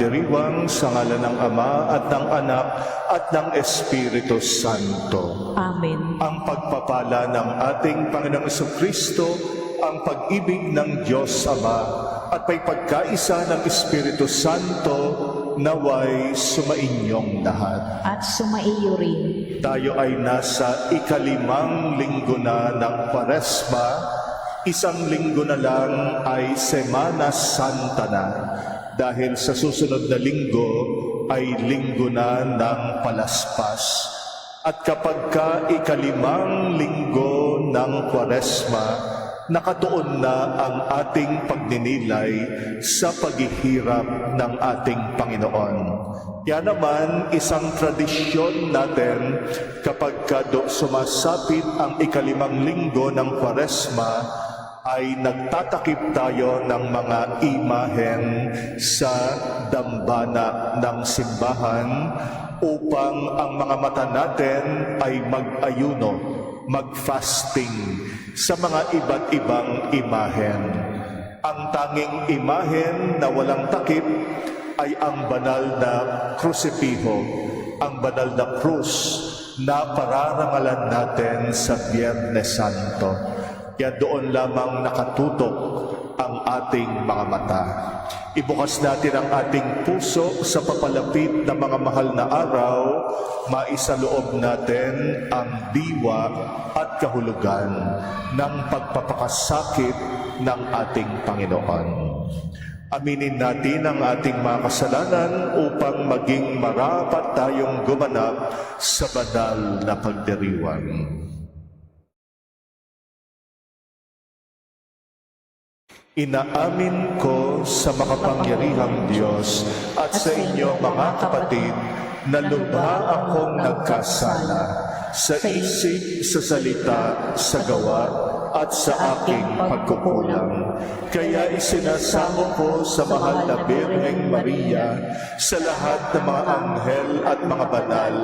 pagdiriwang sa ngalan ng Ama at ng Anak at ng Espiritu Santo. Amen. Ang pagpapala ng ating Panginoong Jesucristo, ang pag-ibig ng Diyos Ama at may pagkaisa ng Espiritu Santo naway sumainyong lahat. At sumaiyo rin. Tayo ay nasa ikalimang linggo na ng Kwaresma. Isang linggo na lang ay Semana Santa na. Dahil sa susunod na linggo ay linggo na ng Palaspas. At kapag ikalimang linggo ng Kwaresma, nakatuon na ang ating pagninilay sa paghihirap ng ating Panginoon. Yan naman, isang tradisyon natin kapag sumasapit ang ikalimang linggo ng Kwaresma, ay nagtatakip tayo ng mga imahen sa dambana ng simbahan upang ang mga mata natin ay mag-ayuno, mag-fasting sa mga iba't ibang imahen. Ang tanging imahen na walang takip ay ang banal na krusipiho, ang banal na krus na pararangalan natin sa Biyernes Santo. Kaya doon lamang nakatutok ang ating mga mata. Ibukas natin ang ating puso sa papalapit na mga mahal na araw, maisaloob natin ang diwa at kahulugan ng pagpapakasakit ng ating Panginoon. Aminin natin ang ating mga kasalanan upang maging marapat tayong gumanap sa banal na pagdiriwang. Inaamin ko sa makapangyarihang Diyos at sa inyo mga kapatid na lubha akong nagkasala sa isip, sa salita, sa gawa at sa aking pagkukulang. Kaya isinasamo ko sa mahal na Birheng Maria, sa lahat ng mga anghel at mga banal,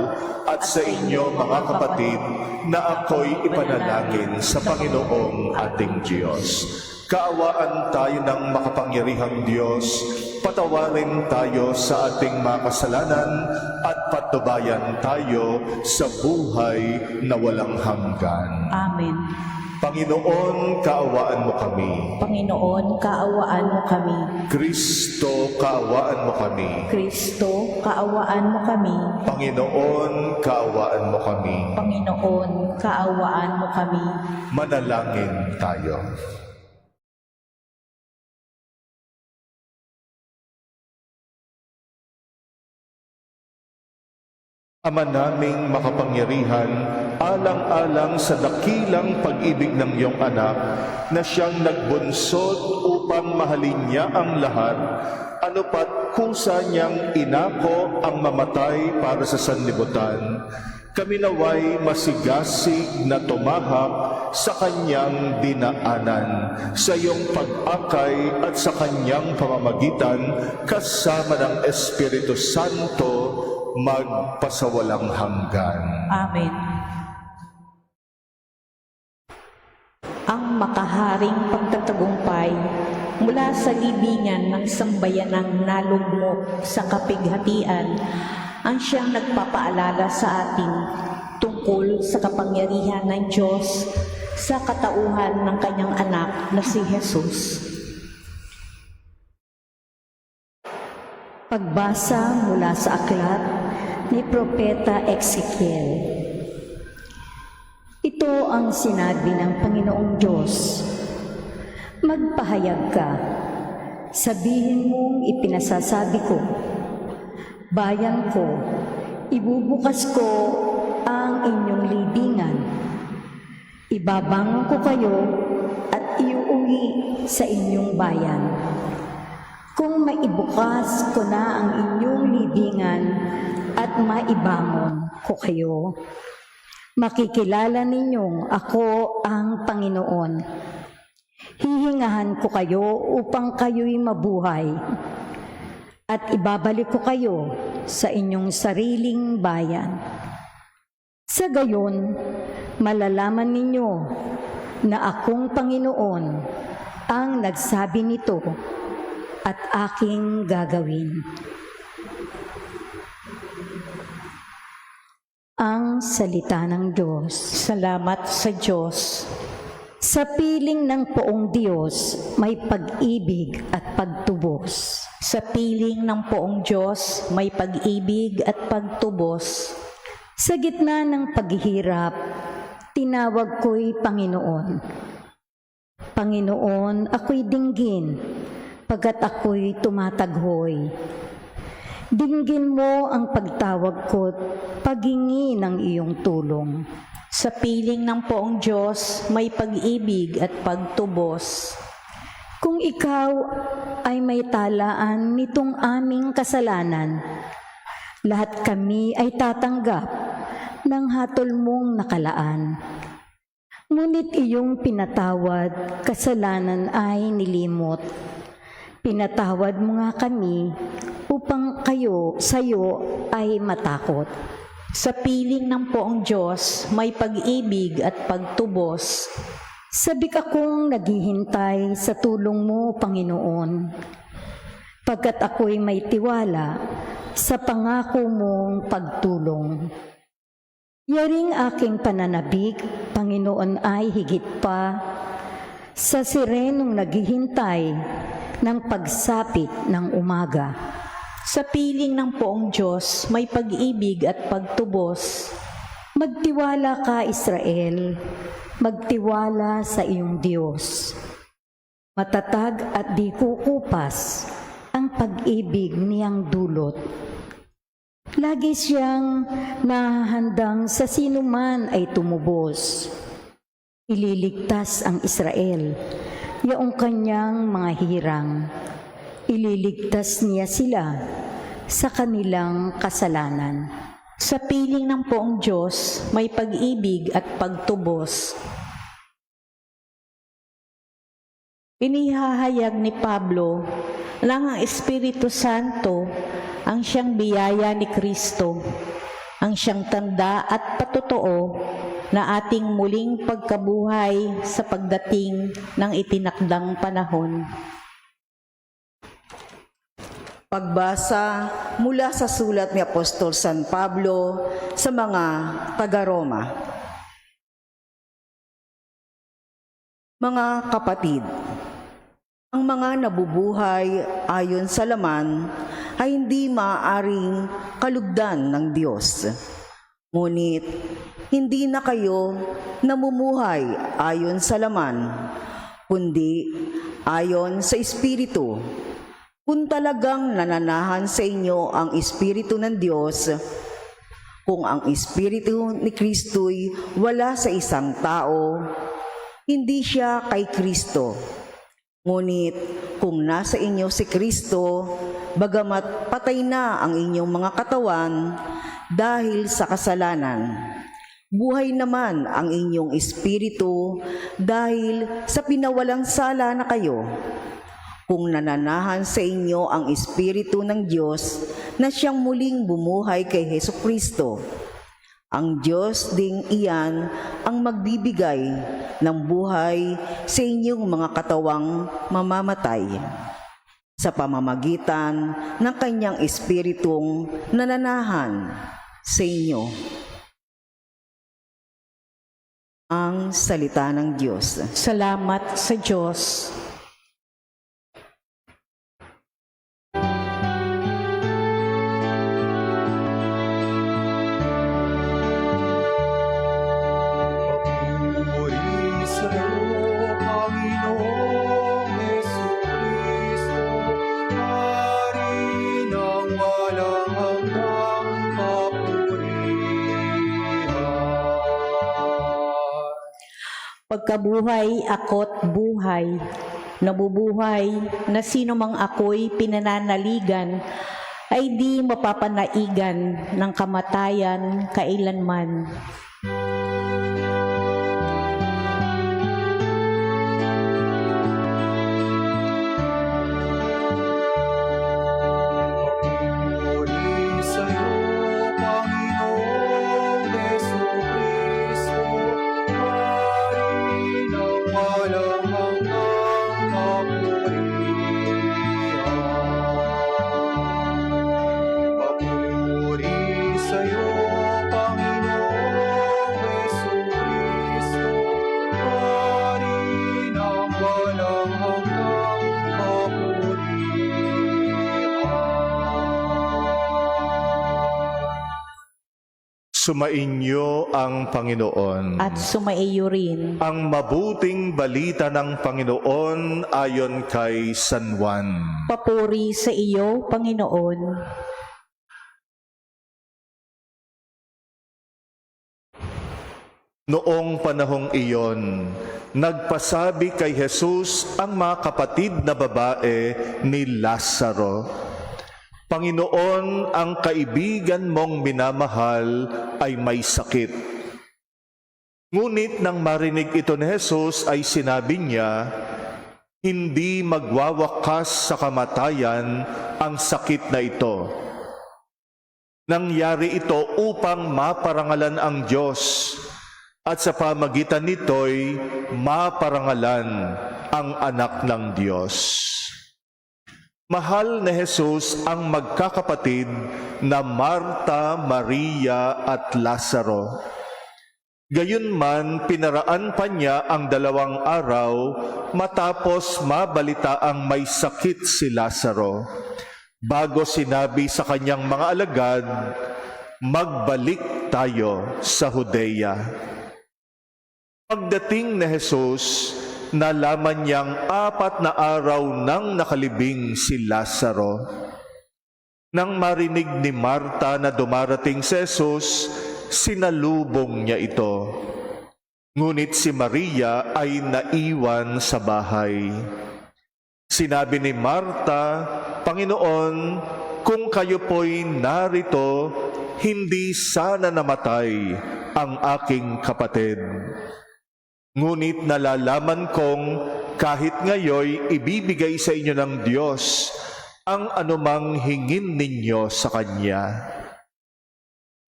at sa inyo mga kapatid, na ako'y ipanalangin sa Panginoong ating Diyos. Kaawaan tayo ng makapangyarihang Diyos, patawarin tayo sa ating mga kasalanan at patnubayan tayo sa buhay na walang hanggan. Amen. Panginoon, kaawaan mo kami. Panginoon, kaawaan mo kami. Kristo, kaawaan mo kami. Kristo, kaawaan mo kami. Panginoon, kaawaan mo kami. Panginoon, kaawaan mo kami. Manalangin tayo. Ama naming makapangyarihan, alang-alang sa dakilang pag-ibig ng iyong anak na siyang nagbunsod upang mahalin niya ang lahat, ano pat kusa niyang inako ang mamatay para sa sanlibutan, kami naway masigasig na tumahak sa kanyang dinaanan, sa iyong pag-akay at sa kanyang pamamagitan kasama ng Espiritu Santo magpasawalang hanggan. Amen. Ang makaharing pagtatagumpay mula sa libingan ng sambayanang nalugmok sa kapighatian ang siyang nagpapaalala sa atin tungkol sa kapangyarihan ng Diyos sa katauhan ng kanyang anak na si Jesus. Pagbasa mula sa aklat ni Propeta Ezekiel. Ito ang sinabi ng Panginoong Diyos. Magpahayag ka, sabihin mong ipinasasabi ko, bayan ko, ibubukas ko ang inyong libingan. Ibabangon ko kayo at iuuwi sa inyong bayan. Kung maibukas ko na ang inyong libingan at maibangon ko kayo, makikilala ninyong ako ang Panginoon. Hihingahan ko kayo upang kayo'y mabuhay at ibabalik ko kayo sa inyong sariling bayan. Sa gayon, malalaman ninyo na akong Panginoon ang nagsabi nito at aking gagawin. Ang salita ng Diyos. Salamat sa Diyos. Sa piling ng poong Diyos, may pag-ibig at pagtubos. Sa piling ng poong Diyos, may pag-ibig at pagtubos. Sa gitna ng paghihirap, tinawag ko'y Panginoon. Panginoon, ako'y dinggin, pagkat ako'y tumataghoy. Dinggin mo ang pagtawag ko't paghingi ng iyong tulong. Sa piling ng poong Diyos, may pag-ibig at pagtubos. Kung ikaw ay may talaan nitong aming kasalanan, lahat kami ay tatanggap ng hatol mong nakalaan. Ngunit iyong pinatawad, kasalanan ay nilimot. Pinatawad mo nga kami upang sa'yo ay matakot. Sa piling ng poong Diyos, may pag-ibig at pagtubos. Sabik akong naghihintay sa tulong mo, Panginoon, pagkat ako'y may tiwala sa pangako mong pagtulong. Yaring aking pananabik, Panginoon, ay higit pa sa sirenong naghihintay ng pagsapit ng umaga. Sa piling ng poong Diyos, may pag-ibig at pagtubos. Magtiwala ka, Israel, magtiwala sa iyong Diyos. Matatag at di kukupas ang pag-ibig niyang dulot. Lagi siyang nahahandang sa sino man ay tumubos. Ililigtas ang Israel, yaong kanyang mga hirang. Ililigtas niya sila sa kanilang kasalanan. Sa piling ng poong Diyos, may pag-ibig at pagtubos. Inihahayag ni Pablo lang ang Espiritu Santo ang siyang biyaya ni Kristo, ang siyang tanda at patotoo na ating muling pagkabuhay sa pagdating ng itinakdang panahon. Pagbasa mula sa sulat ni Apostol San Pablo sa mga taga-Roma. Mga kapatid, ang mga nabubuhay ayon sa laman ay hindi maaaring kalugdan ng Diyos. Ngunit, hindi na kayo namumuhay ayon sa laman, kundi ayon sa Espiritu. Kung talagang nananahan sa inyo ang Espiritu ng Diyos, kung ang Espiritu ni Kristo'y wala sa isang tao, hindi siya kay Kristo. Ngunit kung nasa inyo si Kristo, bagamat patay na ang inyong mga katawan dahil sa kasalanan, buhay naman ang inyong espiritu dahil sa pinawalang sala na kayo. Kung nananahan sa inyo ang Espiritu ng Diyos na siyang muling bumuhay kay Hesukristo, ang Diyos ding iyan ang magbibigay ng buhay sa inyong mga katawang mamamatay sa pamamagitan ng kanyang Espiritong nananahan sa inyo. Ang salita ng Diyos. Salamat sa Diyos. Pagkabuhay ako't buhay, nabubuhay na sino mang ako'y pinananaligan, ay di mapapanaigan ng kamatayan kailanman. Sa'yo, Panginoon. Sumainyo ang Panginoon. at sumaiyo rin. Ang mabuting balita ng Panginoon ayon kay San Juan. Papuri sa iyo, Panginoon. Noong panahong iyon, nagpasabi kay Jesus ang mga kapatid na babae ni Lazaro, Panginoon, ang kaibigan mong minamahal ay may sakit. Ngunit nang marinig ito ni Jesus ay sinabi niya, hindi magwawakas sa kamatayan ang sakit na ito. Nangyari ito upang maparangalan ang Diyos, at sa pamagitan nito'y maparangalan ang anak ng Diyos. Mahal na Jesus ang magkakapatid na Marta, Maria at Lazaro. Gayunman, pinaraan pa niya ang 2 araw matapos mabalitaang may sakit si Lazaro, bago sinabi sa kanyang mga alagad, magbalik tayo sa Judea. Pagdating ni Jesus, nalaman niyang 4 na araw nang nakalibing si Lazaro. Nang marinig ni Marta na dumarating si Jesus, sinalubong niya ito. Ngunit si Maria ay naiwan sa bahay. Sinabi ni Marta, Panginoon, kung kayo po'y narito, hindi sana namatay ang aking kapatid. Ngunit nalalaman kong kahit ngayoy ibibigay sa inyo ng Diyos ang anumang hingin ninyo sa Kanya.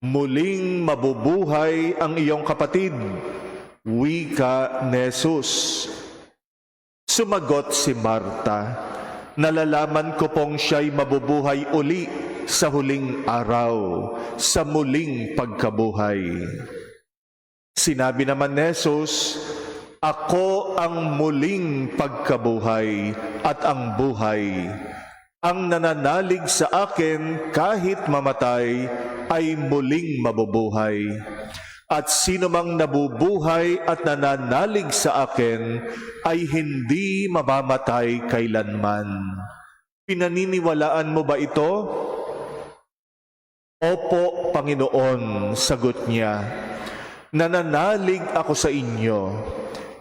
Muling mabubuhay ang iyong kapatid, wika ni Jesus. Sumagot si Marta, nalalaman ko pong siya'y mabubuhay uli sa huling araw, sa muling pagkabuhay. Sinabi naman ni Jesus, ako ang muling pagkabuhay at ang buhay. Ang nananalig sa akin kahit mamatay ay muling mabubuhay. At sino mang nabubuhay at nananalig sa akin ay hindi mamamatay kailanman. Pinaniniwalaan mo ba ito? Opo, Panginoon, sagot niya. Nananalig ako sa inyo.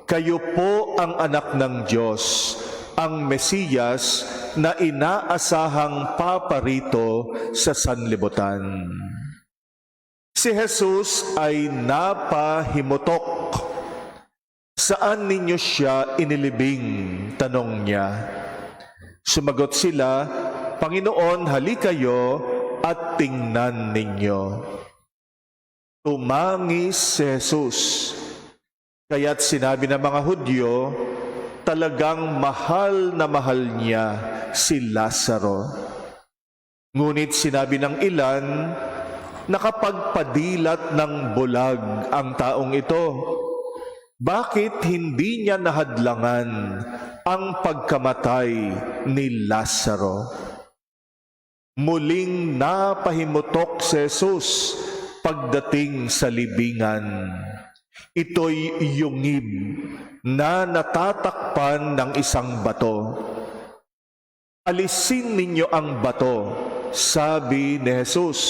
Kayo po ang anak ng Diyos, ang Mesiyas na inaasahang paparito sa sanlibutan. Si Jesus ay napahimutok. Saan ninyo siya inilibing? Tanong niya. Sumagot sila, Panginoon, halika kayo at tingnan ninyo. Tumangis si Jesus. Kaya't sinabi ng mga Hudyo, talagang mahal na mahal niya si Lazaro. Ngunit sinabi ng ilan, nakapagpadilat ng bulag ang taong ito. Bakit hindi niya nahadlangan ang pagkamatay ni Lazaro? Muling napahimutok si Jesus pagdating sa libingan. Ito'y yungib na natatakpan ng isang bato. Alisin ninyo ang bato, sabi ni Jesus.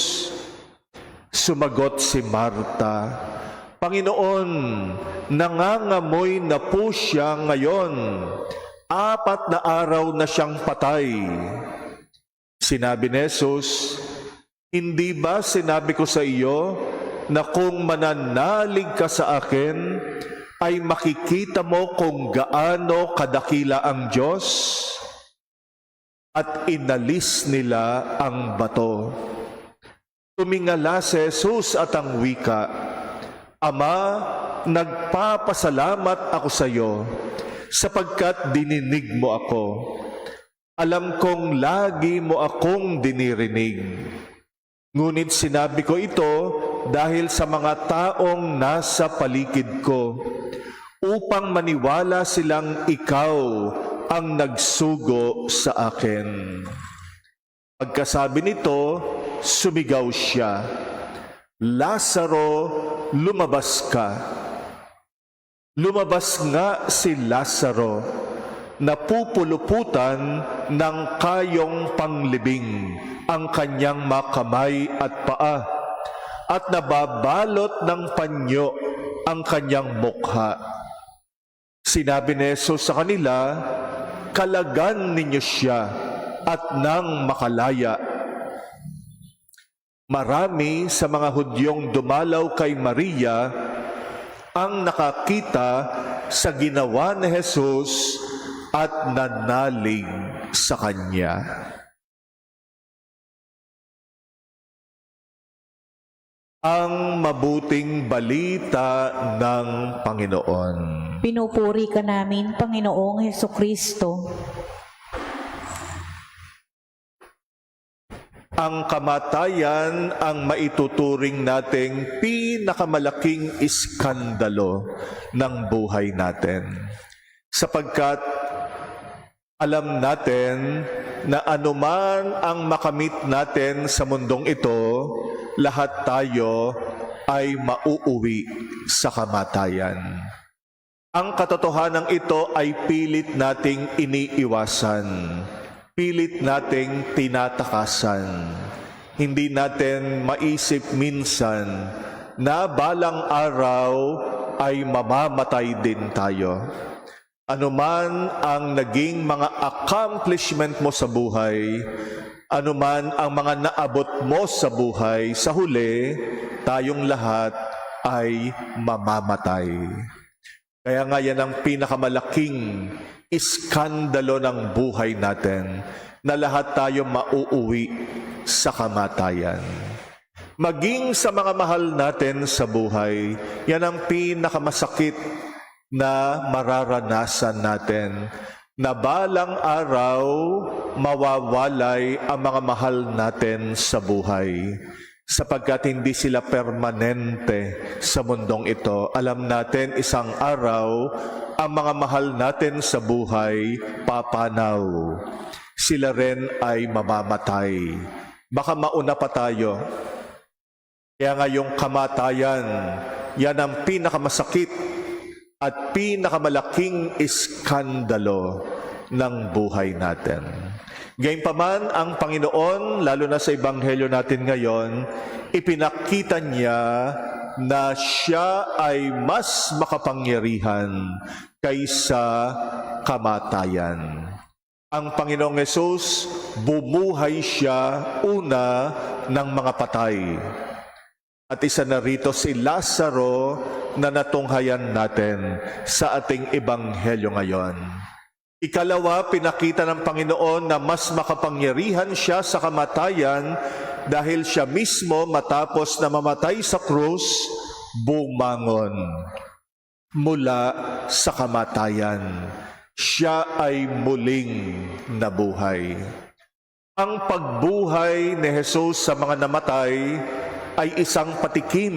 Sumagot si Marta, Panginoon, nangangamoy na po siya ngayon. 4 na araw na siyang patay. Sinabi ni Jesus, hindi ba sinabi ko sa iyo na kung mananalig ka sa akin, ay makikita mo kung gaano kadakila ang Diyos? At inalis nila ang bato. Tumingala si Jesus at ang wika, Ama, nagpapasalamat ako sa iyo, sapagkat dininig mo ako. Alam kong lagi mo akong dinirinig. Ngunit sinabi ko ito dahil sa mga taong nasa paligid ko, upang maniwala silang ikaw ang nagsugo sa akin. Pagkasabi nito, sumigaw siya, Lazaro, lumabas ka. Lumabas nga si Lazaro, napupuluputan ng kayong panglibing ang kanyang makamay at paa, at nababalot ng panyo ang kanyang mukha. Sinabi ni Jesus sa kanila, kalagan ninyo siya at nang makalaya. Marami sa mga Hudyong dumalaw kay Maria ang nakakita sa ginawa ni Jesus at nanalig sa Kanya. Ang mabuting balita ng Panginoon. Pinupuri ka namin, Panginoong Hesukristo. Ang kamatayan ang maituturing nating pinakamalaking iskandalo ng buhay natin. Sapagkat alam natin na anuman ang makamit natin sa mundong ito, lahat tayo ay mauuwi sa kamatayan. Ang katotohanan ito ay pilit nating iniiwasan. Pilit nating tinatakasan. Hindi natin maisip minsan na balang araw ay mamamatay din tayo. Anuman ang naging mga accomplishment mo sa buhay, anuman ang mga naabot mo sa buhay, sa huli, tayong lahat ay mamamatay. Kaya nga yan ang pinakamalaking iskandalo ng buhay natin, na lahat tayo mauuwi sa kamatayan. Maging sa mga mahal natin sa buhay, yan ang pinakamasakit na mararanasan natin, na balang araw mawawalay ang mga mahal natin sa buhay. Sapagkat hindi sila permanente sa mundong ito. Alam natin, isang araw, ang mga mahal natin sa buhay, papanaw. Sila rin ay mamamatay. Baka mauna pa tayo. Kaya nga yung kamatayan, yan ang pinakamasakit at pinakamalaking iskandalo ng buhay natin. Gayunpaman, ang Panginoon, lalo na sa Ebanghelyo natin ngayon, ipinakita niya na siya ay mas makapangyarihan kaysa kamatayan. Ang Panginoong Hesus, bumuhay siya una ng mga patay. At isa na rito si Lazaro na natunghayan natin sa ating Ebanghelyo ngayon. Ikalawa, pinakita ng Panginoon na mas makapangyarihan siya sa kamatayan dahil siya mismo matapos na mamatay sa krus, bumangon mula sa kamatayan. Siya ay muling nabuhay. Ang pagbuhay ni Jesus sa mga namatay ay isang patikim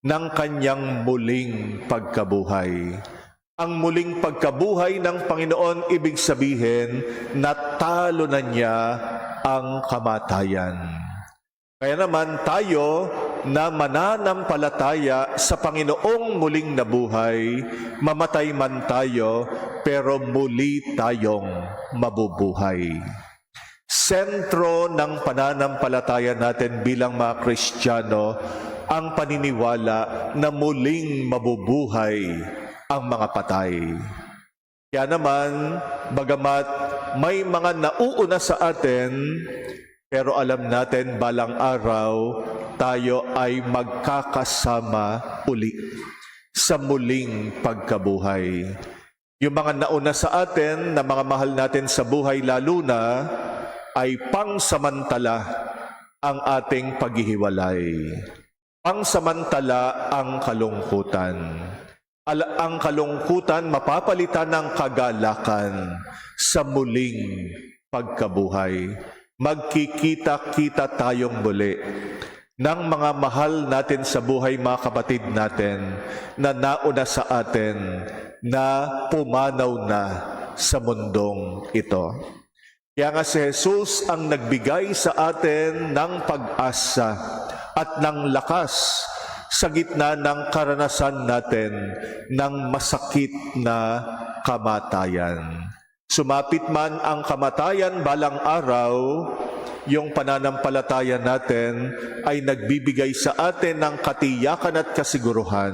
ng kanyang muling pagkabuhay. Ang muling pagkabuhay ng Panginoon, ibig sabihin, natalo na niya ang kamatayan. Kaya naman tayo na mananampalataya sa Panginoong muling nabuhay, mamatay man tayo, pero muli tayong mabubuhay. Sentro ng pananampalataya natin bilang mga Kristiyano, ang paniniwala na muling mabubuhay ang mga patay. Kaya naman, bagamat may mga nauuna sa atin, pero alam natin balang araw, tayo ay magkakasama uli sa muling pagkabuhay. Yung mga nauna sa atin, na mga mahal natin sa buhay lalo na, ay pangsamantala ang ating paghihiwalay. Pangsamantala ang kalungkutan. Ang kalungkutan mapapalitan ng kagalakan sa muling pagkabuhay. Magkikita-kita tayong muli ng mga mahal natin sa buhay, mga kapatid natin na nauna sa atin, na pumanaw na sa mundong ito. Kaya nga si Jesus ang nagbigay sa atin ng pag-asa at ng lakas sa gitna ng karanasan natin ng masakit na kamatayan. Sumapit man ang kamatayan balang araw, yung pananampalataya natin ay nagbibigay sa atin ng katiyakan at kasiguruhan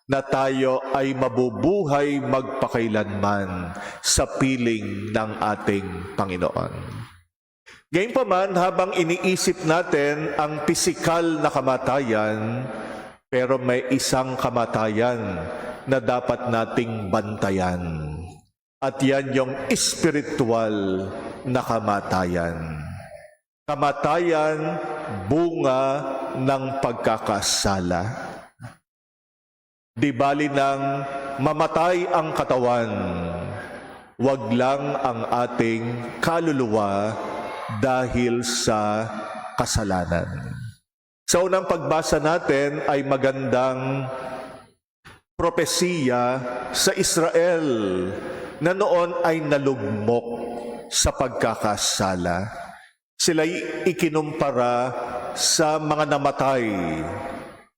na tayo ay mabubuhay magpakailanman sa piling ng ating Panginoon. Gayunpaman, habang iniisip natin ang pisikal na kamatayan, pero may isang kamatayan na dapat nating bantayan. At yan yung espiritual na kamatayan. Kamatayan, bunga ng pagkakasala. Di bali nang mamatay ang katawan, wag lang ang ating kaluluwa dahil sa kasalanan. Sa unang pagbasa natin ay magandang propesiya sa Israel na noon ay nalugmok sa pagkakasala. Sila'y ikinumpara sa mga namatay.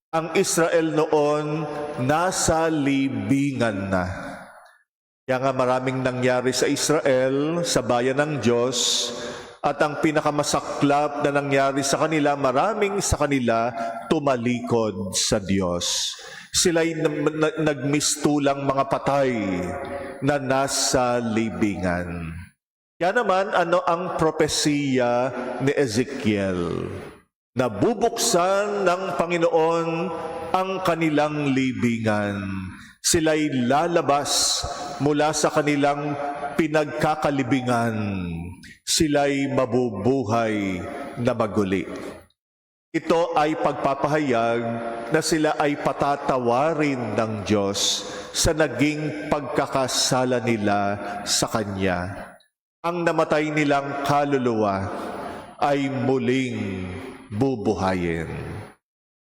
Ang Israel noon nasa libingan na. Kaya nga maraming nangyari sa Israel, sa bayan ng Diyos, at ang pinakamasaklap na nangyari sa kanila, maraming sa kanila tumalikod sa Diyos. Sila'y nagmistulang mga patay na nasa libingan. Kaya naman, ano ang propesiya ni Ezekiel? Nabubuksan ng Panginoon ang kanilang libingan. Sila'y lalabas mula sa kanilang pinagkakalibingan. Sila'y mabubuhay na maguli. Ito ay pagpapahayag na sila ay patatawarin ng Diyos sa naging pagkakasala nila sa Kanya. Ang namatay nilang kaluluwa ay muling bubuhayin.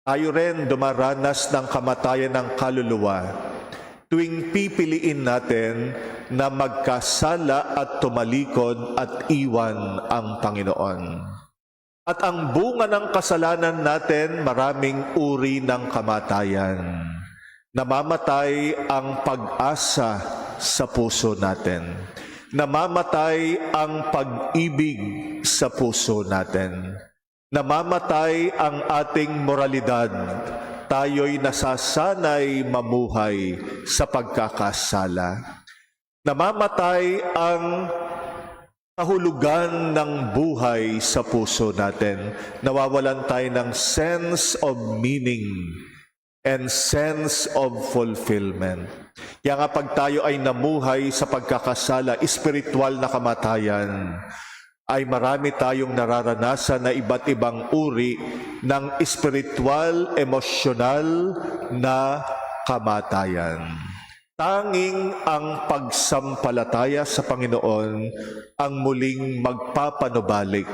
Tayo rin dumaranas ng kamatayan ng kaluluwa tuwing pipiliin natin na magkasala at tumalikod at iwan ang Panginoon. At ang bunga ng kasalanan natin, maraming uri ng kamatayan. Namamatay ang pag-asa sa puso natin. Namamatay ang pag-ibig sa puso natin. Namamatay ang ating moralidad. Tayo'y nasasanay mamuhay sa pagkakasala. Namamatay ang kahulugan ng buhay sa puso natin. Nawawalan tayo ng sense of meaning and sense of fulfillment. Kaya nga pag tayo ay namuhay sa pagkakasala, espiritual na kamatayan, ay marami tayong nararanasan na iba't ibang uri ng espiritual, emosyonal na kamatayan. Tanging ang pagsampalataya sa Panginoon ang muling magpapanubalik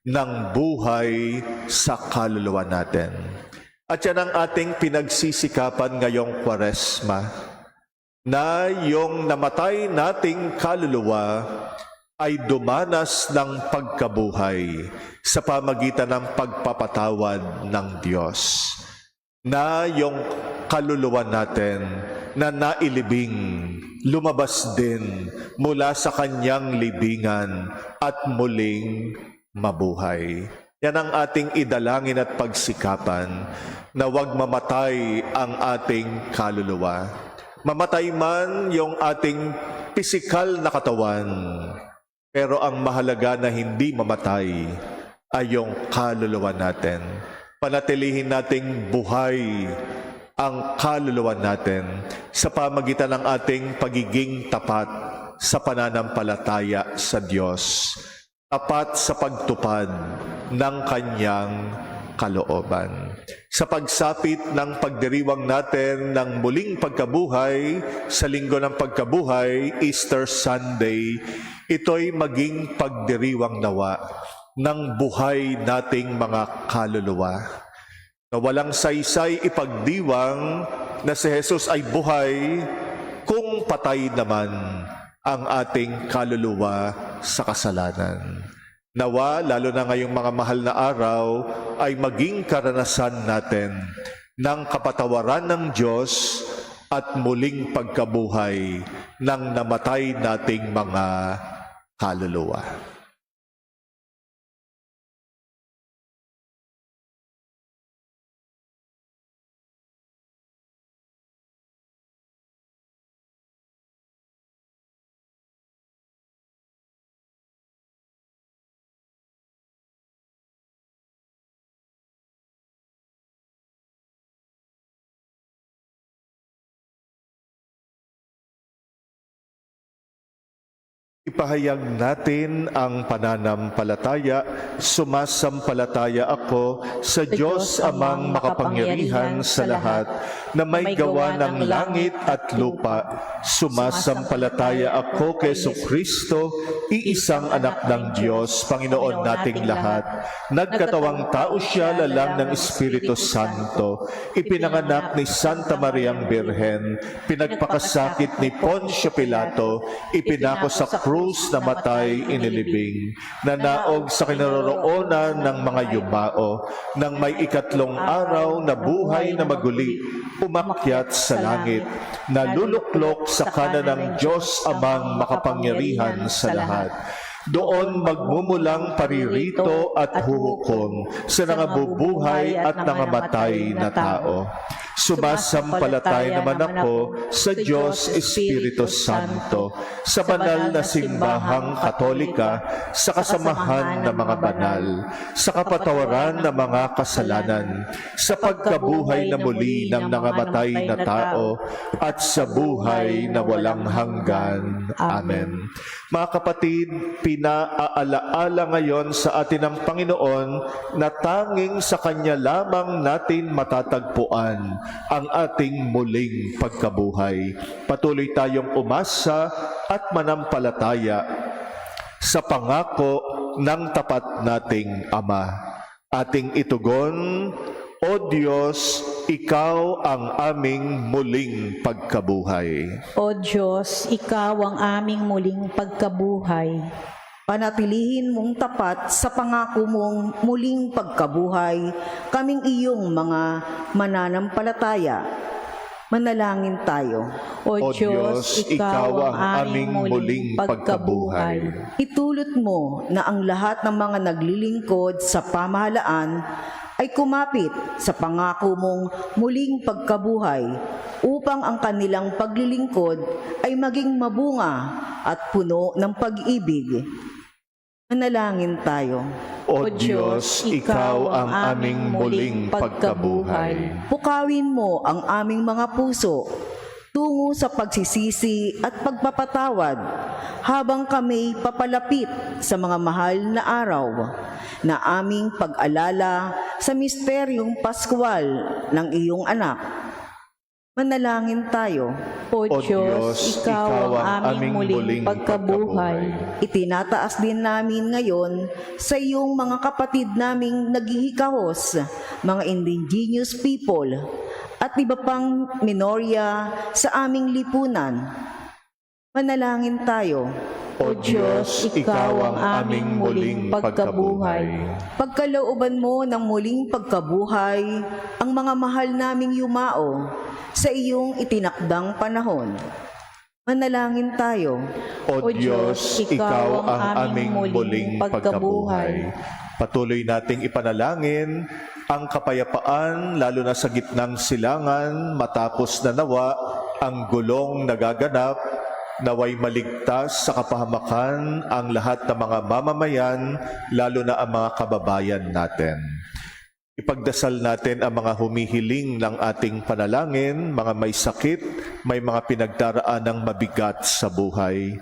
ng buhay sa kaluluwa natin. At yan ang ating pinagsisikapan ngayong Kwaresma, na yung namatay nating kaluluwa ay dumanas ng pagkabuhay sa pamagitan ng pagpapatawad ng Diyos. Na yung kaluluwa natin na nailibing, lumabas din mula sa kanyang libingan at muling mabuhay. Yan ang ating idalangin at pagsikapan, na huwag mamatay ang ating kaluluwa. Mamatay man yung ating pisikal na katawan, pero ang mahalaga na hindi mamatay ay yung kaluluwa natin. Panatilihin nating buhay ang kaluluwa natin sa pamagitan ng ating pagiging tapat sa pananampalataya sa Diyos, tapat sa pagtupad ng Kanyang kalooban. Sa pagsapit ng pagdiriwang natin ng muling pagkabuhay sa Linggo ng Pagkabuhay, Easter Sunday, ito'y maging pagdiriwang nawa ng buhay nating mga kaluluwa. Na walang saysay ipagdiwang na si Jesus ay buhay kung patay naman ang ating kaluluwa sa kasalanan. Nawa, lalo na ngayong mga mahal na araw, ay maging karanasan natin ng kapatawaran ng Diyos at muling pagkabuhay ng namatay nating mga kaluluwa. Ipahayag natin ang pananampalataya. Sumasampalataya ako sa Diyos amang makapangyarihan sa lahat, na may gawa ng langit at lupa. Sumasampalataya ako kay Jesucristo, iisang anak ng Diyos, Panginoon nating lahat. Nagkatawang tao siya lalang ng Espiritu Santo. Ipinanganak ni Santa Mariang Birhen, pinagpakasakit ni Poncio Pilato, ipinako sa krus, namatay, inilibing, nanaog sa kinaroroonan ng mga yumao, nang may ikatlong araw na buhay na maguli, umakyat sa langit, naluluklok sa kanan ng Diyos amang makapangyarihan sa lahat. Doon magmumulang paririto at huhukom sa nangabubuhay at nangamatay na tao. Sumasampalataya naman ako sa Diyos Espiritu Santo, sa banal na simbahang katolika, sa kasamahan ng mga banal, sa kapatawaran ng mga kasalanan, sa pagkabuhay na muli ng nangamatay na tao, at sa buhay na walang hanggan. Amen. Mga kapatid, pinaalaala ngayon sa atin ng Panginoon na tanging sa Kanya lamang natin matatagpuan ang ating muling pagkabuhay. Patuloy tayong umasa at manampalataya sa pangako ng tapat nating Ama. Ating itugon, O Diyos, Ikaw ang aming muling pagkabuhay. O Diyos, Ikaw ang aming muling pagkabuhay. Panatilihin mong tapat sa pangako mong muling pagkabuhay, kaming iyong mga mananampalataya. Manalangin tayo. O Diyos, Ikaw ang aming muling pagkabuhay. Itulot mo na ang lahat ng mga naglilingkod sa pamahalaan ay kumapit sa pangako mong muling pagkabuhay upang ang kanilang paglilingkod ay maging mabunga at puno ng pag-ibig. Manalangin tayo. O Diyos, Ikaw ang aming muling pagkabuhay. Pukawin mo ang aming mga puso tungo sa pagsisisi at pagpapatawad habang kami papalapit sa mga mahal na araw na aming pag-alala sa misteryong Paskwal ng iyong anak. Manalangin tayo. O Diyos, Ikaw ang aming muling pagkabuhay. Itinataas din namin ngayon sa iyong mga kapatid naming naghihikahos, mga indigenous people, at iba pang minorya sa aming lipunan. Manalangin tayo. O Diyos, Ikaw ang aming muling pagkabuhay. Pagkalooban mo ng muling pagkabuhay ang mga mahal naming yumao sa iyong itinakdang panahon. Manalangin tayo. O Diyos, Ikaw ang aming muling pagkabuhay. Patuloy nating ipanalangin ang kapayapaan, lalo na sa gitnang silangan, matapos na nawa ang gulong nagaganap. Naway maligtas sa kapahamakan ang lahat ng mga mamamayan, lalo na ang mga kababayan natin. Ipagdasal natin ang mga humihiling ng ating panalangin, mga may sakit, may mga pinagdaraan ng mabigat sa buhay.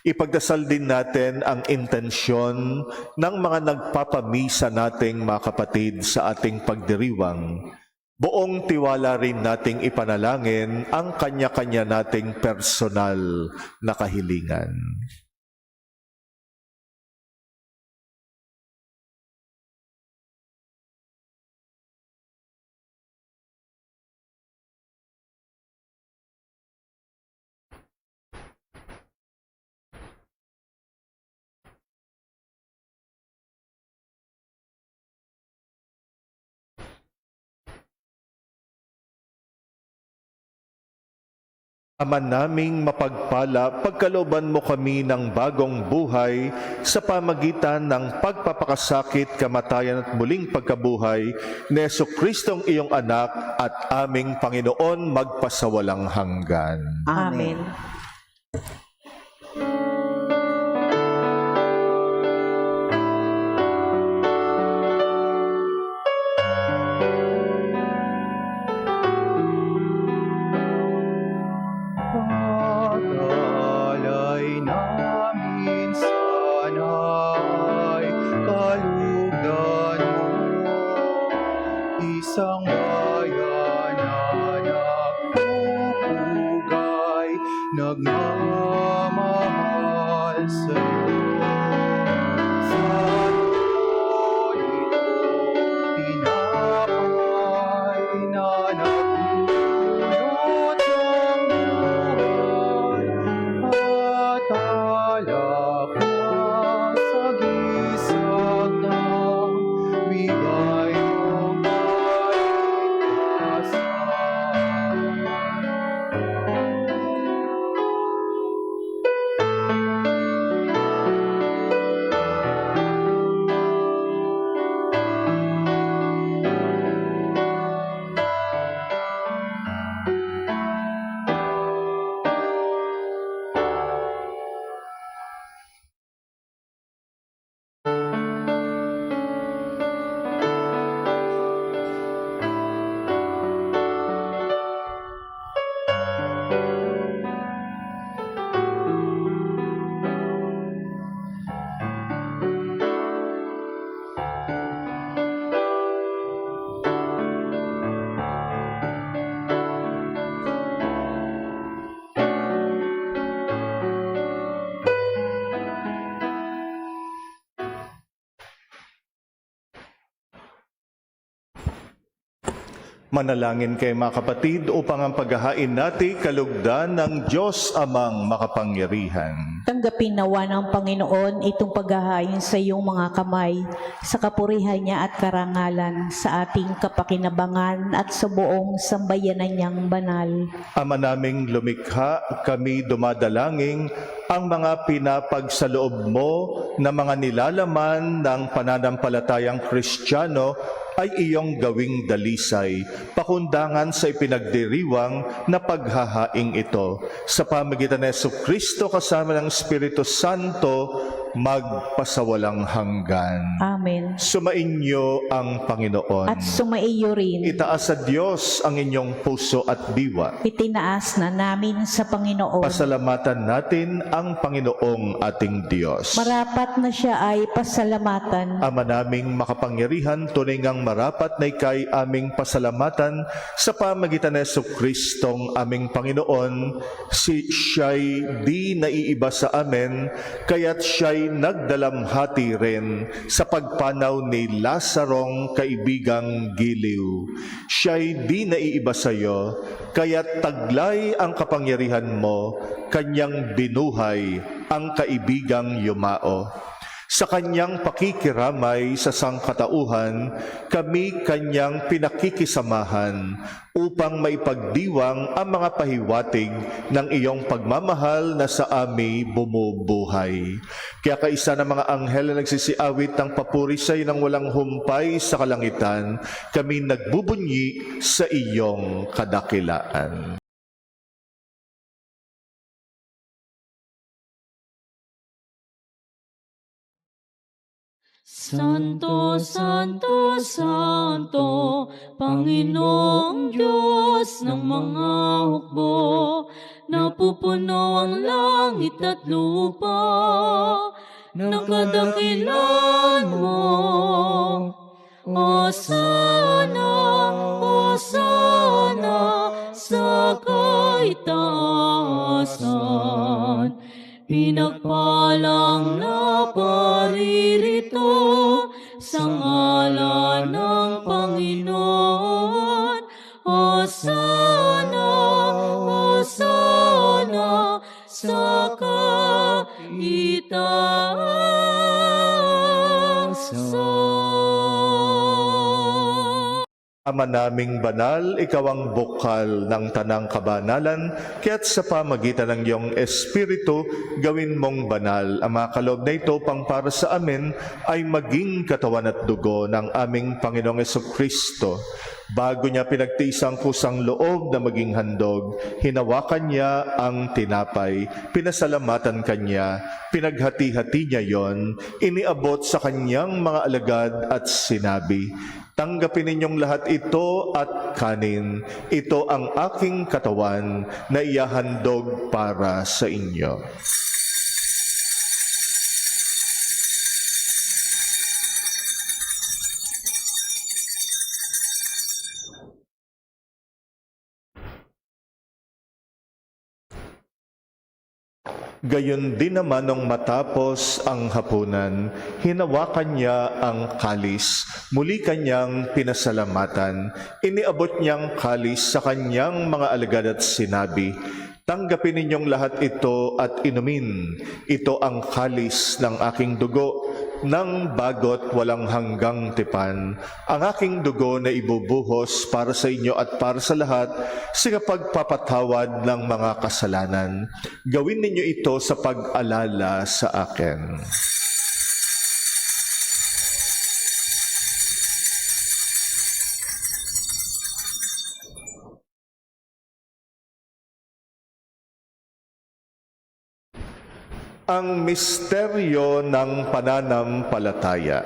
Ipagdasal din natin ang intensyon ng mga nagpapamisa nating mga kapatid sa ating pagdiriwang. Buong tiwala rin nating ipanalangin ang kanya-kanya nating personal na kahilingan. Ama naming mapagpala, pagkalooban mo kami ng bagong buhay sa pamagitan ng pagpapakasakit, kamatayan at muling pagkabuhay ni Jesucristong iyong anak at aming Panginoon magpasawalang hanggan. Amen. Pag-alay namin sana'y kalugdan mo, isang bayan na nagpupugay, nagmamahal sa'yo. Sa ito, tinapay na nagdulot ng buhay at alak na sagisag ng bigay mong kaligtasan. Manalangin kayo mga kapatid upang ang paghahain natin kalugdan ng Diyos Amang makapangyarihan. Tanggapin nawa ng Panginoon itong paghahain sa iyong mga kamay, sa kapurihan niya at karangalan, sa ating kapakinabangan at sa buong sambayanan niyang banal. Ama naming lumikha, kami dumadalangin ang mga pinapagsaloob mo na mga nilalaman ng pananampalatayang Kristiyano ay iyong gawing dalisay, pakundangan sa ipinagdiriwang na paghahaing ito. Sa pamagitan ni Jesucristo kasama ng Espiritu Santo, magpasawalang hanggan. Amen. Sumainyo ang Panginoon. At sumaiyo rin. Itaas sa Diyos ang inyong puso at diwa. Itinaas na namin sa Panginoon. Pasalamatan natin ang Panginoong ating Diyos. Marapat na siya ay pasalamatan. Ama naming makapangyarihan, tunay ngang marapat na ikay aming pasalamatan sa pamagitan ni Jesucristong aming Panginoon. Siya'y di naiiba sa amin, kaya't siya'y nagdalamhati rin sa pagpanaw ni Lazarong kaibigang giliw. Siya'y di naiiba sa iyo, kaya't taglay ang kapangyarihan mo, kanyang binuhay ang kaibigang yumao. Sa kanyang pakikiramay sa sangkatauhan, kami kanyang pinakikisamahan upang maipagdiwang ang mga pahiwatig ng iyong pagmamahal na sa ami bumubuhay. Kaya kaisa ng mga anghel na nagsisiawit ng papuri sa iyo ng walang humpay sa kalangitan, kami nagbubunyi sa iyong kadakilaan. Santo, Santo, Santo, Panginoong Diyos ng mga hukbo, napupuno ang langit at lupa, ng kadakilan mo. Hosana, Hosana, sa kaitaasan. Pinagpalang na paririto sa ngalan ng Panginoon. Hosana, Hosana, sa kaitaasan. Ama naming banal, ikaw ang bukal ng tanang kabanalan, kaya't sa pamagitan ng iyong Espiritu, gawin mong banal. Ang mga kaloob na ito pang para sa amin ay maging katawan at dugo ng aming Panginoong Jesucristo. Bago niya pinagtiis ang kusang loob na maging handog, hinawakan niya ang tinapay, pinasalamatan kanya, pinaghati-hati niya yon, iniabot sa kanyang mga alagad at sinabi, "Tanggapin ninyong lahat ito at kanin. Ito ang aking katawan na ihahandog para sa inyo." Gayon din naman nung matapos ang hapunan, hinawakan niya ang kalis, muli kanyang pinasalamatan, iniabot niyang kalis sa kanyang mga alagad at sinabi, "Tanggapin ninyong lahat ito at inumin. Ito ang kalis ng aking dugo, ng bagot walang hanggang tipan. Ang aking dugo na ibubuhos para sa inyo at para sa lahat sa pagpapatawad ng mga kasalanan. Gawin ninyo ito sa pag-alala sa akin." Ang misteryo ng pananampalataya.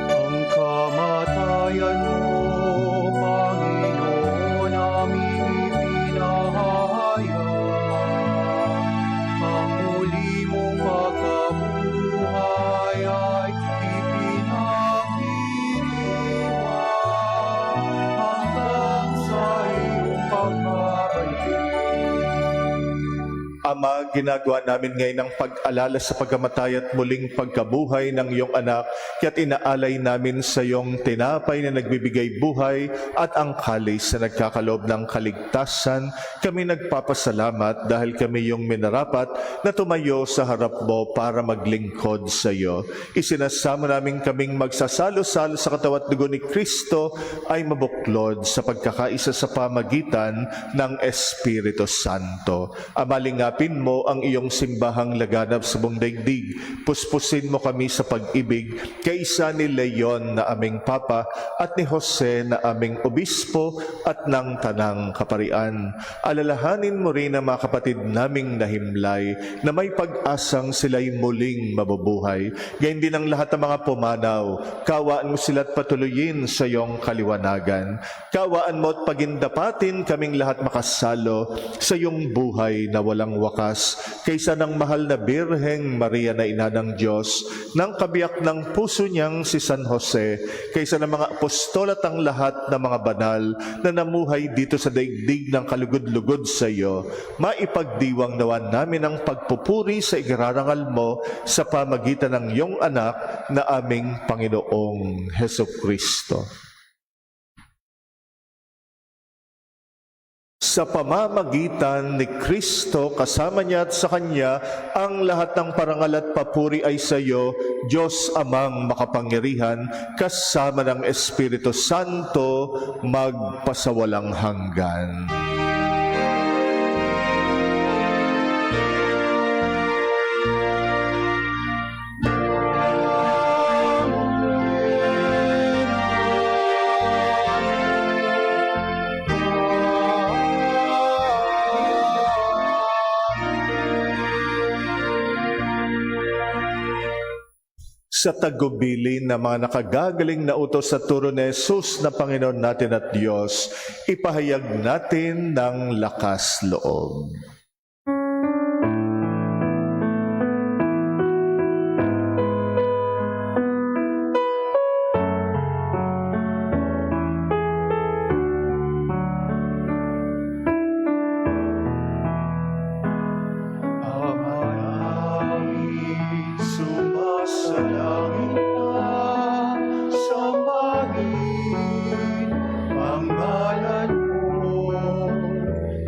Ang kamatayan mo, Panginoon, aming ipinahayag. Ang muli mong pagkabuhay ay ipinagdiriwang hanggang sa iyong pagbabalik. Ama, ginagawa namin ngayon ang pag-alala sa pagkamatay at muling pagkabuhay ng iyong anak, kaya't inaalay namin sa iyong tinapay na nagbibigay buhay at ang kalis na nagkakaloob ng kaligtasan. Kami nagpapasalamat dahil kami iyong minarapat na tumayo sa harap mo para maglingkod sa iyo. Isinasama namin kaming magsasalo-salo sa katawan at dugo ni Kristo ay mabuklod sa pagkakaisa sa pamagitan ng Espiritu Santo. Amalingapin mo ang iyong simbahang laganap sa buong daigdig. Puspusin mo kami sa pag-ibig, kaisa ni Leon na aming Papa at ni Jose na aming Obispo at ng Tanang Kaparian. Alalahanin mo rin ang mga kapatid naming nahimlay na may pag-asang sila'y muling mabubuhay. Gayon din ang lahat ng mga pumanaw. Kawaan mo sila't patuloyin sa iyong kaliwanagan. Kawaan mo at pagindapatin kaming lahat makasalo sa iyong buhay na walang wakas, kaysa ng mahal na Birheng Maria na ina ng Diyos, ng kabiyak ng puso niyang si San Jose, kaysa ng mga apostol at ang lahat ng mga banal na namuhay dito sa daigdig ng kalugod-lugod sa iyo, maipagdiwang nawa namin ang pagpupuri sa igararangal mo sa pamagitan ng iyong anak na aming Panginoong Hesukristo. Sa pamamagitan ni Kristo, kasama niya at sa Kanya, ang lahat ng parangal at papuri ay sa iyo, Diyos Amang makapangyarihan, kasama ng Espiritu Santo, magpasawalang hanggan. Sa tagubilin ng mga nakagagaling na utos sa turo ni Jesus na Panginoon natin at Diyos, ipahayag natin ng lakas loob. Sumasalangit ka, sambahin ang ngalan mo,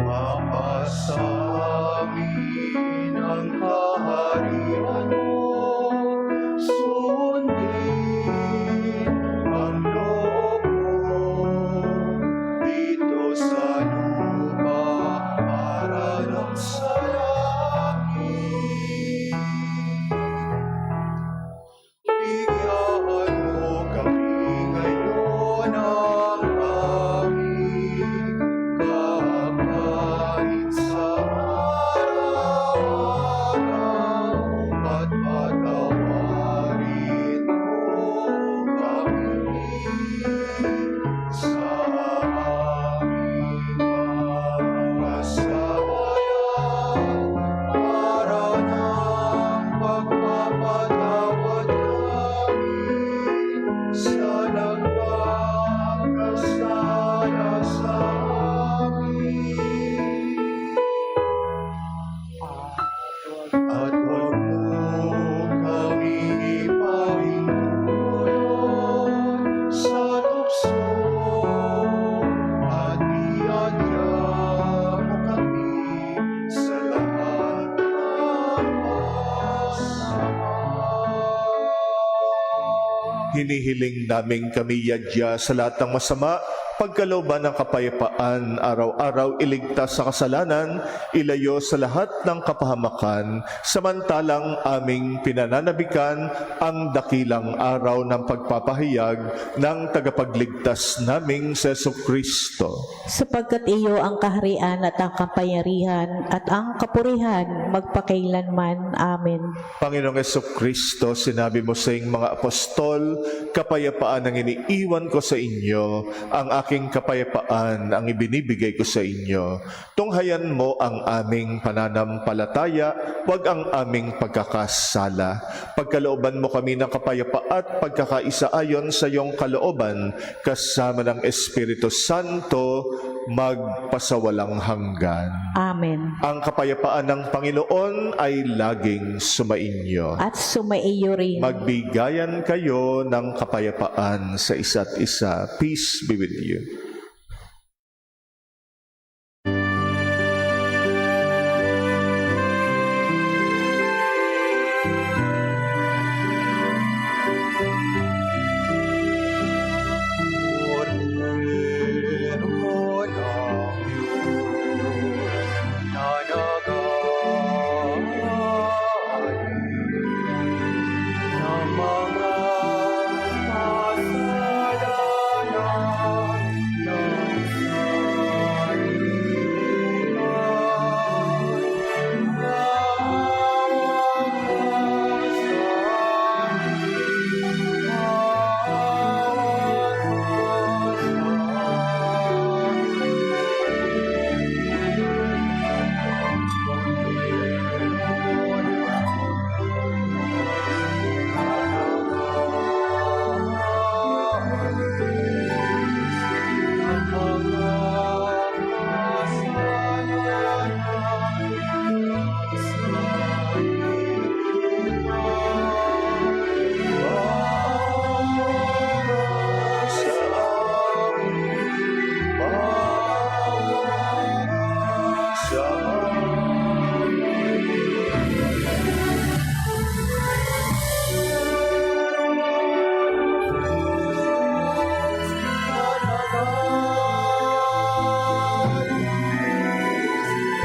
mapasa Hinihiling namin kami yadya sa lahat ng masama, pagkalooban ng kapayapaan, araw-araw iligtas sa kasalanan, ilayo sa lahat ng kapahamakan, samantalang aming pinananabikan ang dakilang araw ng pagpapahayag ng tagapagligtas naming si Jesucristo. Sapagkat iyo ang kaharian at ang kapangyarihan at ang kapurihan magpakailanman. Amen. Panginoong Jesucristo, sinabi mo sa iyong mga apostol, kapayapaan ang iniiwan ko sa inyo, ang aking kapayapaan ang ibinibigay ko sa inyo. Tunghayan mo ang aming pananampalataya, huwag ang aming pagkakasala. Pagkalooban mo kami ng kapayapaan at pagkakaisa ayon sa iyong kalooban, kasama ng Espiritu Santo, magpasawalang hanggan. Amen. Ang kapayapaan ng Panginoon ay laging sumainyo. At sumaiyo rin. Magbigayan kayo ng kapayapaan sa isa't isa. Peace be with you. Purihin mo lang Diyos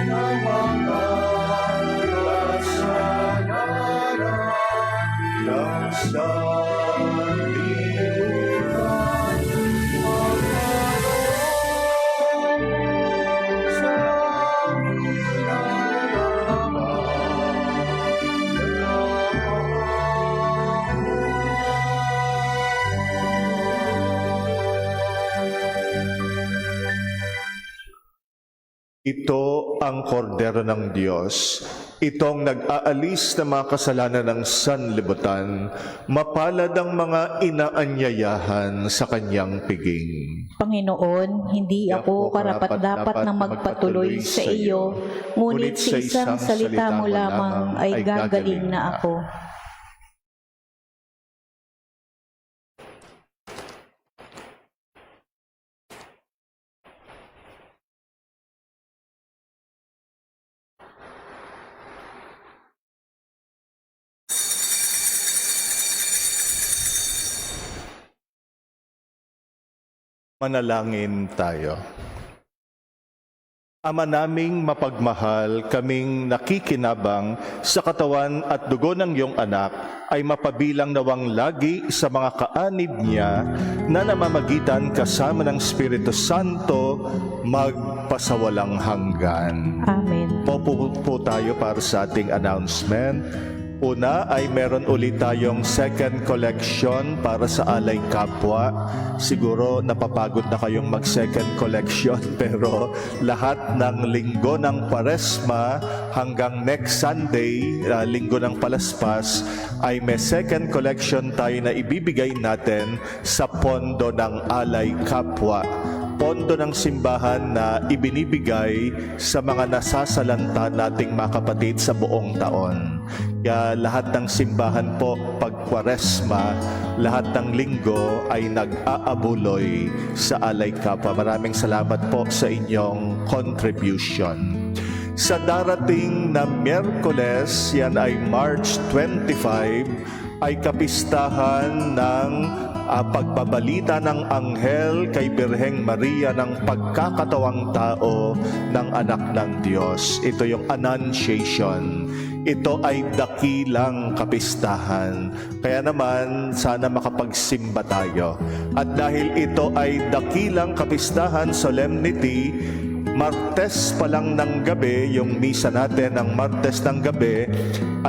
na nag-aalay ng mga kasalanan ng Ito ang kordero ng Diyos, itong nag-aalis ng mga kasalanan ng sanlibutan, mapalad ang mga inaanyayahan sa kanyang piging. Panginoon, hindi ako karapat-dapat na magpatuloy sa iyo, ngunit sa isang salita mo lamang ay gagaling na ako. Manalangin tayo. Ama naming mapagmahal, kaming nakikinabang sa katawan at dugo ng iyong anak ay mapabilang nawang lagi sa mga kaanib niya na namamagitan kasama ng Espiritu Santo magpasawalang hanggan. Amen. Po tayo para sa ating announcement. Una ay meron ulit tayong second collection para sa Alay Kapwa. Siguro napapagod na kayong mag-second collection pero lahat ng linggo ng Kwaresma hanggang next Sunday, linggo ng Palaspas, ay may second collection tayo na ibibigay natin sa pondo ng Alay Kapwa. Pondo ng simbahan na ibinibigay sa mga nasasalanta nating mga kapatid sa buong taon. Kaya lahat ng simbahan po pag Kwaresma, lahat ng linggo ay nag-aabuloy sa Alay Kapwa. Maraming salamat po sa inyong contribution. Sa darating na Miyerkules, yan ay March 25, ay kapistahan ng pagbabalita ng anghel kay Birheng Maria ng pagkakatawang tao ng anak ng Diyos. Ito yung Annunciation. Ito ay dakilang kapistahan. Kaya naman, sana makapagsimba tayo. At dahil ito ay dakilang kapistahan, solemnity, Martes pa lang ng gabi, yung misa natin ng Martes ng gabi,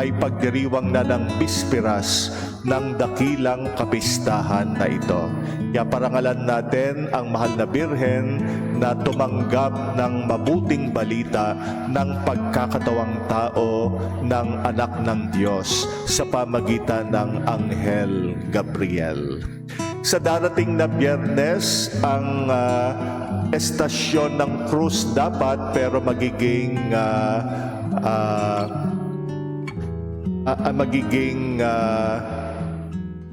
ay pagdiriwang na ng Bispiras ng dakilang kapistahan na ito. Kaya parangalan natin ang mahal na Birhen na tumanggap ng mabuting balita ng pagkakatawang tao ng anak ng Diyos sa pamagitan ng Anghel Gabriel. Sa darating na Biyernes, ang estasyon ng krus dapat pero magiging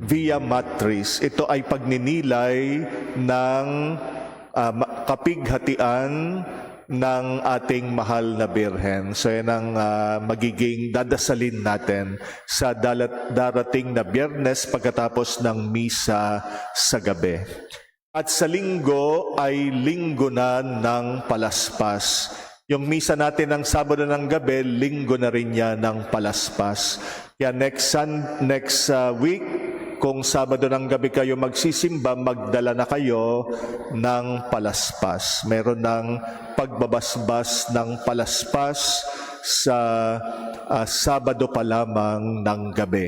via matris. Ito ay pagninilay ng kapighatian ng ating mahal na Birhen. So yan ang magiging dadasalin natin sa darating na Biyernes pagkatapos ng misa sa gabi. At sa linggo ay linggo na ng palaspas. Yung misa natin ng Sabado ng gabi, linggo na rin yan ng palaspas. Kaya next week, kung Sabado ng gabi kayo magsisimba, magdala na kayo ng palaspas. Meron ng pagbabasbas ng palaspas sa Sabado pa lamang ng gabi.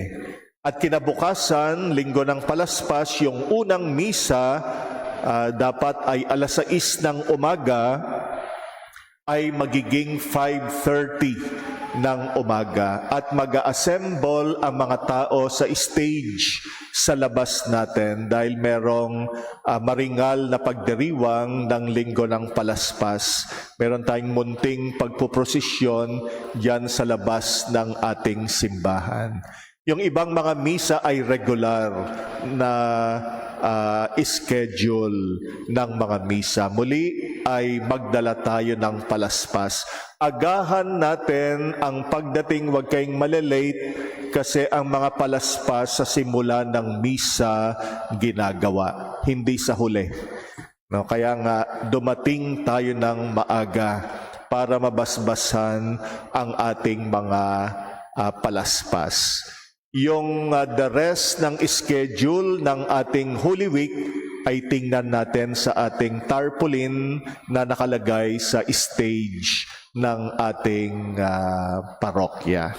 At kinabukasan, linggo ng palaspas, yung unang misa dapat ay 6:00 ng umaga, ay magiging 5:30 ng umaga. At mag-assemble ang mga tao sa stage sa labas natin dahil merong maringal na pagdiriwang ng linggo ng palaspas. Meron tayong munting pagpuprosesyon diyan sa labas ng ating simbahan. Yung ibang mga misa ay regular na schedule ng mga misa. Muli ay magdala tayo ng palaspas. Agahan natin ang pagdating, huwag kayong malilate kasi ang mga palaspas sa simula ng misa ginagawa, hindi sa huli. No, kaya nga dumating tayo ng maaga para mabasbasan ang ating mga palaspas. Yung the rest ng schedule ng ating Holy Week ay tingnan natin sa ating tarpaulin na nakalagay sa stage ng ating parokya.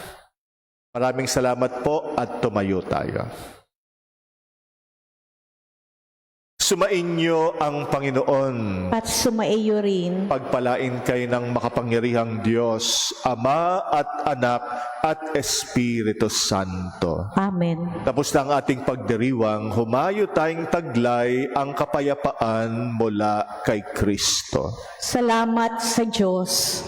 Maraming salamat po at tumayo tayo. Sumainyo ang Panginoon. At sumaiyo rin Pagpalain kayo ng makapangyarihang Diyos, Ama at Anak at Espiritu Santo. Amen. Tapos na ang ating pagdiriwang, humayo tayong taglay ang kapayapaan mula kay Kristo. Salamat sa Diyos.